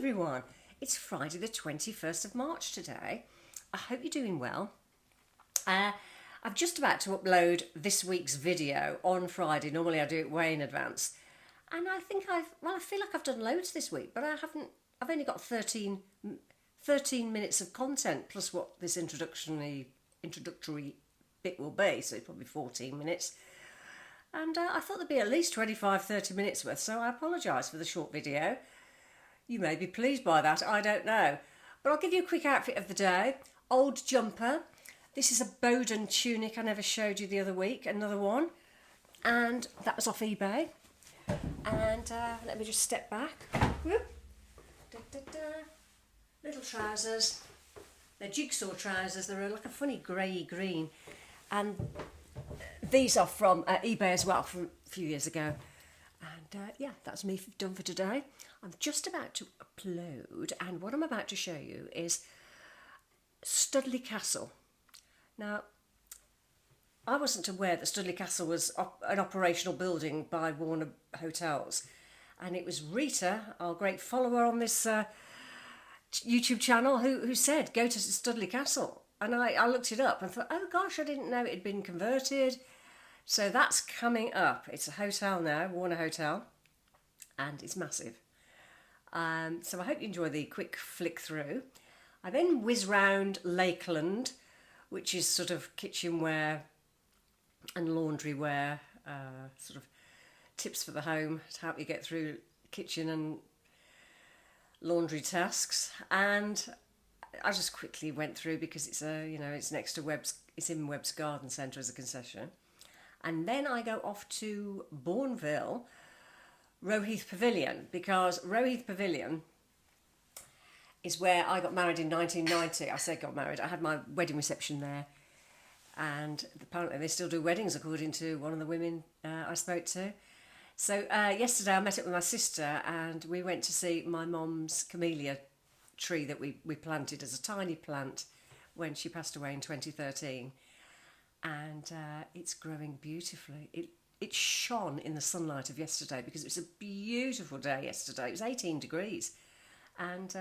everyone, it's Friday the 21st of March today. I hope you're doing well. I'm just about to upload this week's video on Friday. Normally I do it way in advance. And I think I feel like I've done loads this week, but I've only got 13 minutes of content plus what this introductory bit will be, so it's probably 14 minutes. And I thought there'd be at least 25-30 minutes worth, so I apologise for the short video. You may be pleased by that, I don't know. But I'll give you a quick outfit of the day. Old jumper. This is a Bowden tunic I never showed you the other week, another one. And that was off eBay. And let me just step back. Whoop. Da, da, da. Little trousers. They're jigsaw trousers. They're like a funny grey green. And these are from eBay as well, from a few years ago. And yeah, that's me done for today. I'm just about to upload, and what I'm about to show you is Studley Castle. Now, I wasn't aware that Studley Castle was an operational building by Warner Hotels, and it was Rita, our great follower on this YouTube channel, who said, go to Studley Castle. And I looked it up and thought, oh gosh, I didn't know it had been converted. So that's coming up. It's a hotel now, Warner Hotel, and it's massive. So I hope you enjoy the quick flick through. I then whiz round Lakeland, which is sort of kitchenware and laundryware, sort of tips for the home to help you get through kitchen and laundry tasks. And I just quickly went through because it's it's next to it's in Webb's Garden Centre as a concession. And then I go off to Bourneville, Rowheath Pavilion, because Rowheath Pavilion is where I got married in 1990. I say got married, I had my wedding reception there. And apparently they still do weddings, according to one of the women I spoke to. So yesterday I met up with my sister and we went to see my mum's camellia tree that we planted as a tiny plant when she passed away in 2013. And it's growing beautifully. It shone in the sunlight of yesterday because it was a beautiful day yesterday. It was 18 degrees. And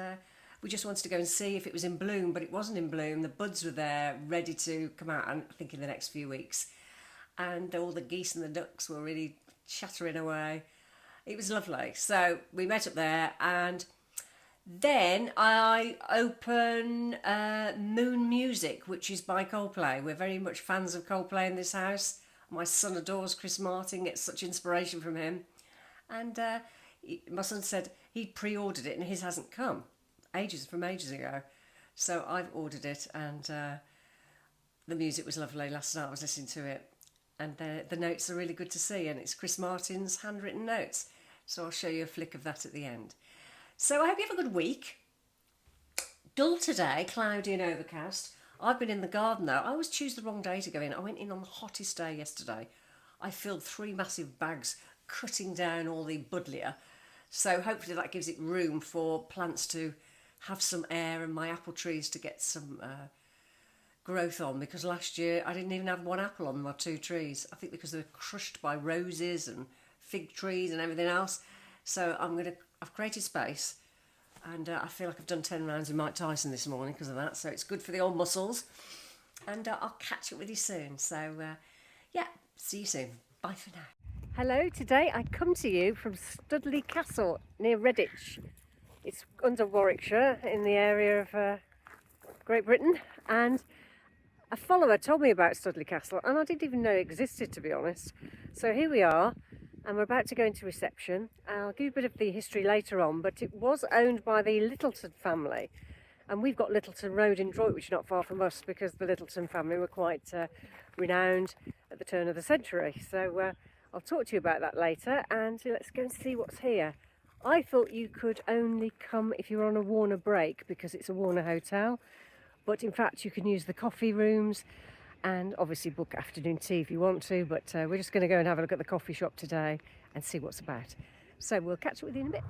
we just wanted to go and see if it was in bloom, but it wasn't in bloom. The buds were there, ready to come out, I think in the next few weeks. And all the geese and the ducks were really chattering away. It was lovely. So we met up there, and then I open Moon Music, which is by Coldplay. We're very much fans of Coldplay in this house. My son adores Chris Martin, gets such inspiration from him. And my son said he'd pre-ordered it and his hasn't come. Ages ago. So I've ordered it, and the music was lovely. Last night I was listening to it. And the notes are really good to see, and it's Chris Martin's handwritten notes. So I'll show you a flick of that at the end. So I hope you have a good week. Dull today, cloudy and overcast. I've been in the garden though. I always choose the wrong day to go in. I went in on the hottest day yesterday. I filled 3 massive bags cutting down all the buddleia. So hopefully that gives it room for plants to have some air and my apple trees to get some growth on, because last year I didn't even have one apple on my 2 trees. I think because they were crushed by roses and fig trees and everything else. So I've created space, and I feel like I've done 10 rounds with Mike Tyson this morning because of that, so it's good for the old muscles. And I'll catch up with you soon. So yeah, see you soon. Bye for now. Hello, today I come to you from Studley Castle near Redditch. It's under Warwickshire in the area of Great Britain, and a follower told me about Studley Castle and I didn't even know it existed, to be honest. So here we are, and we're about to go into reception. I'll give you a bit of the history later on, but it was owned by the Littleton family, and we've got Littleton Road in Droitwich not far from us because the Littleton family were quite renowned at the turn of the century. So I'll talk to you about that later, and let's go and see what's here. I thought you could only come if you were on a Warner break because it's a Warner hotel, but in fact you can use the coffee rooms and obviously book afternoon tea if you want to, but we're just going to go and have a look at the coffee shop today and see what's about. So we'll catch up with you in a bit.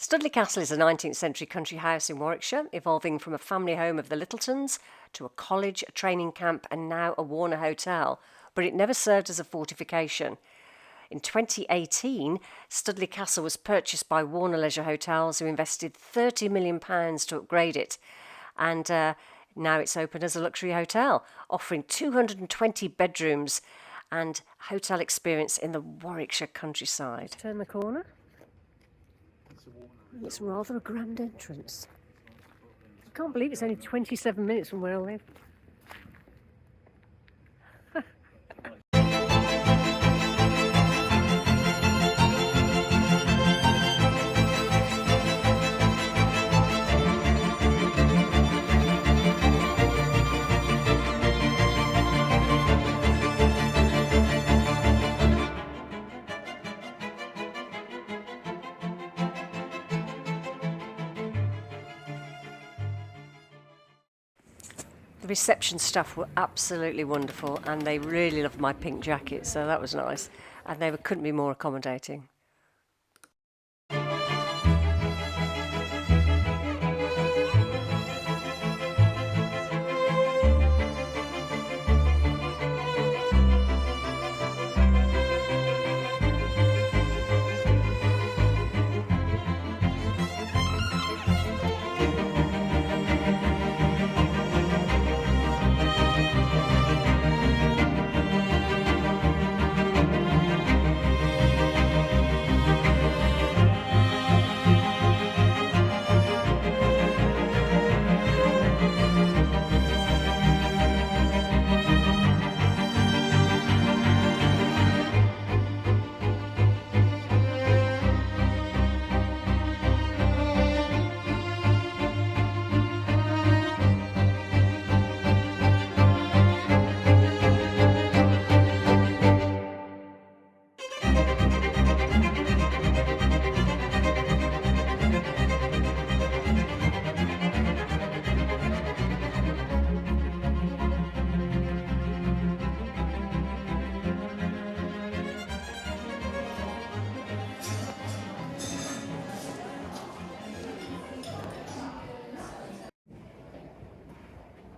Studley Castle is a 19th century country house in Warwickshire, evolving from a family home of the Littletons to a college, a training camp and now a Warner hotel, but it never served as a fortification. In 2018, Studley Castle was purchased by Warner Leisure Hotels, who invested £30 million to upgrade it, and now it's open as a luxury hotel, offering 220 bedrooms and hotel experience in the Warwickshire countryside. Turn the corner. It's rather a grand entrance. I can't believe it's only 27 minutes from where I live. The reception staff were absolutely wonderful and they really loved my pink jacket, so that was nice. And they couldn't be more accommodating.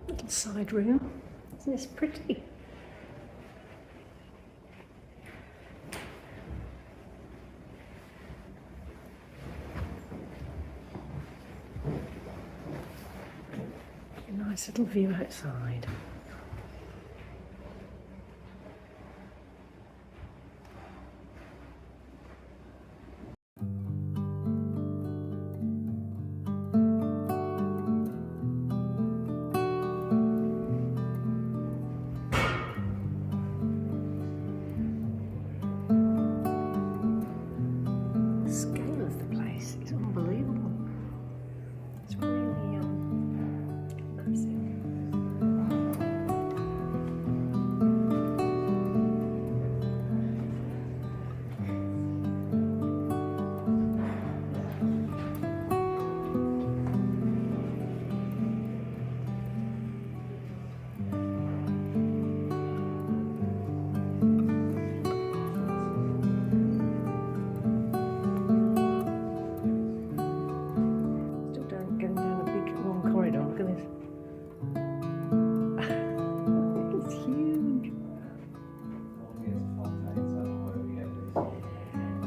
Little side room. Isn't this pretty? A nice little view outside.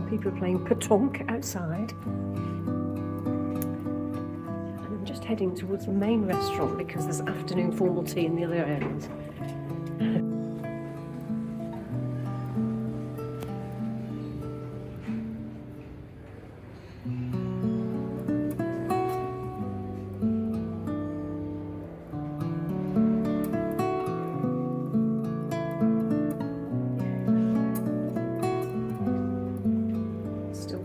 People are playing petanque outside. And I'm just heading towards the main restaurant because there's afternoon formal tea in the other areas.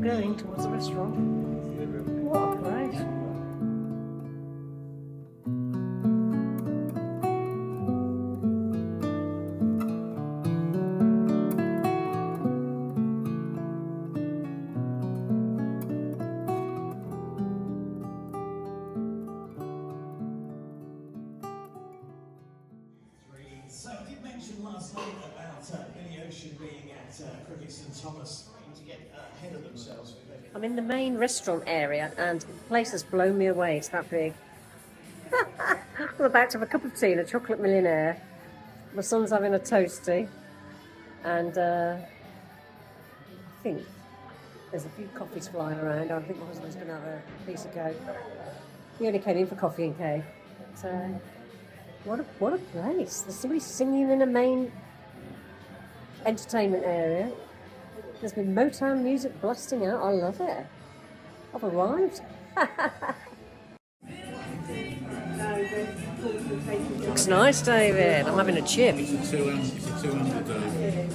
Going towards the restaurant. What a place. So I did mention last night about Billy Ocean being at Cricket St Thomas. I'm in the main restaurant area and the place has blown me away. It's that big. I'm about to have a cup of tea and a chocolate millionaire. My son's having a toasty, and I think there's a few coffees flying around. I think my husband's going to have a piece of cake. He only came in for coffee and cake. But, what a place. There's somebody singing in a main entertainment area. There's been Motown music blasting out. I love it. I've arrived. Looks nice, David. I'm having a chip. It's a 200, David.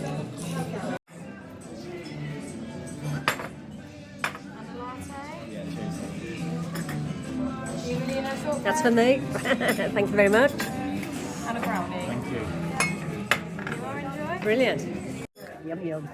That's for me. Thank you very much. And a brownie. Thank you. You are enjoying? Brilliant. Yum yum.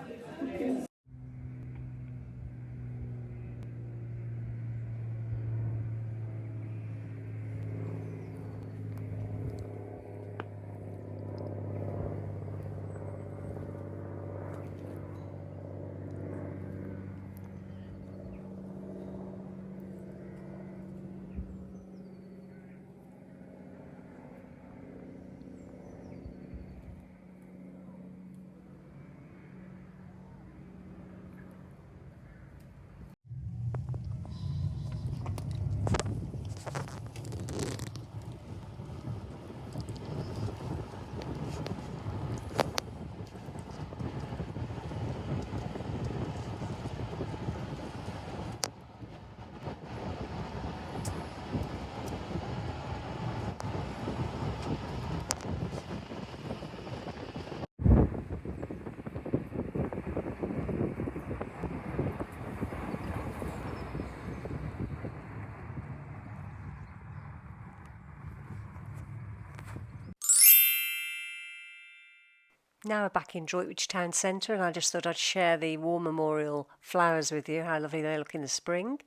Now we're back in Droitwich town centre, and I just thought I'd share the war memorial flowers with you, how lovely they look in the spring.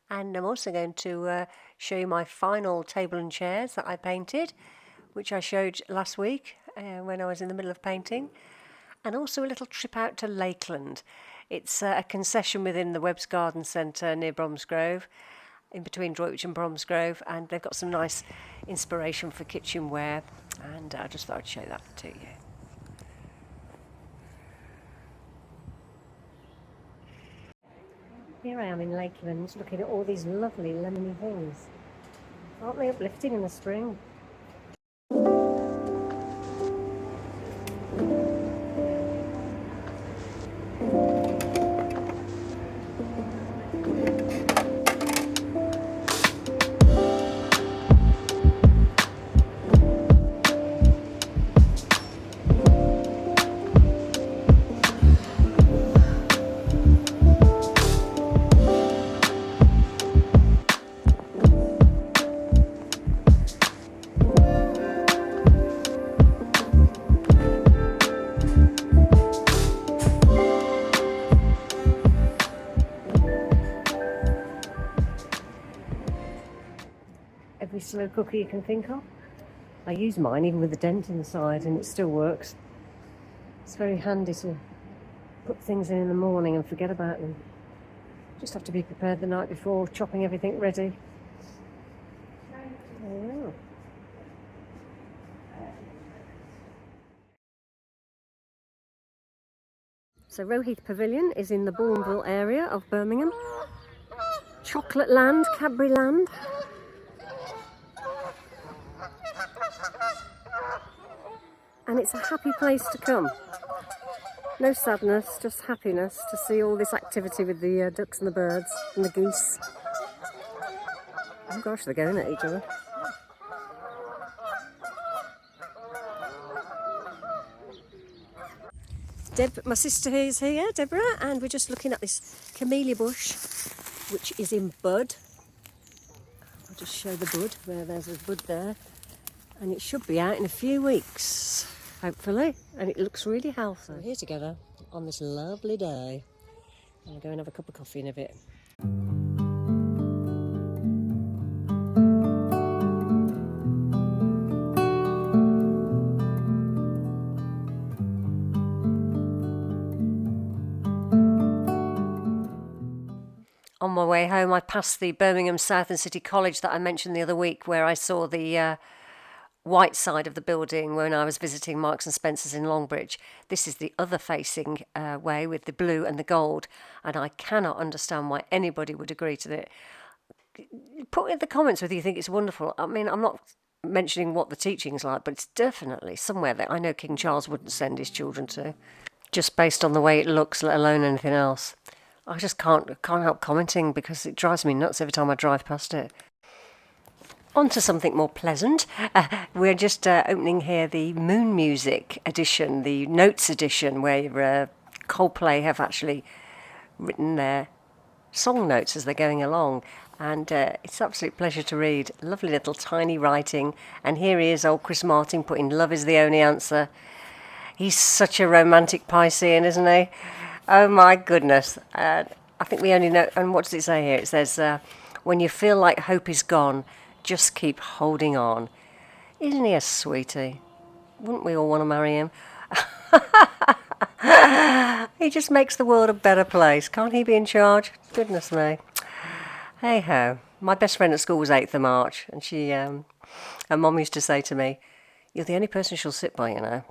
And I'm also going to show you my final table and chairs that I painted, which I showed last week when I was in the middle of painting. And also a little trip out to Lakeland. It's a concession within the Webb's Garden Centre near Bromsgrove, in between Droitwich and Bromsgrove, and they've got some nice inspiration for kitchenware, and I just thought I'd show that to you. Here I am in Lakeland, looking at all these lovely lemony things. Aren't they uplifting in the spring? Every slow cooker you can think of. I use mine even with a dent in the side and it still works. It's very handy to put things in the morning and forget about them. Just have to be prepared the night before, chopping everything ready. Oh. So Rowheath Pavilion is in the Bourneville area of Birmingham. Chocolate Land, Cadbury Land. And it's a happy place to come. No sadness, just happiness to see all this activity with the ducks and the birds and the geese. Oh gosh, they're going at each other. My sister is here, Deborah, and we're just looking at this camellia bush, which is in bud. I'll just show the bud, where there's a bud there. And it should be out in a few weeks, hopefully, and it looks really healthy. We're here together on this lovely day. I'll go and have a cup of coffee in a bit. On my way home, I passed the Birmingham South and City College that I mentioned the other week, where I saw the white side of the building when I was visiting Marks and Spencer's in Longbridge. This is the other facing way with the blue and the gold, and I cannot understand why anybody would agree to it. Put in the comments whether you think it's wonderful. I mean, I'm not mentioning what the teaching's like, but it's definitely somewhere that I know King Charles wouldn't send his children to, just based on the way it looks, let alone anything else. I just can't help commenting because it drives me nuts every time I drive past it. On to something more pleasant. We're just opening here the Moon Music edition, the Notes edition, where Coldplay have actually written their song notes as they're going along. And it's an absolute pleasure to read. Lovely little tiny writing. And here he is, old Chris Martin, putting love is the only answer. He's such a romantic Piscean, isn't he? Oh my goodness. I think we only know, and what does it say here? It says, when you feel like hope is gone, just keep holding on. Isn't he a sweetie? Wouldn't we all want to marry him? He just makes the world a better place. Can't he be in charge? Goodness me. Hey ho. My best friend at school was 8th of March, and her mum used to say to me, "You're the only person she'll sit by, you know."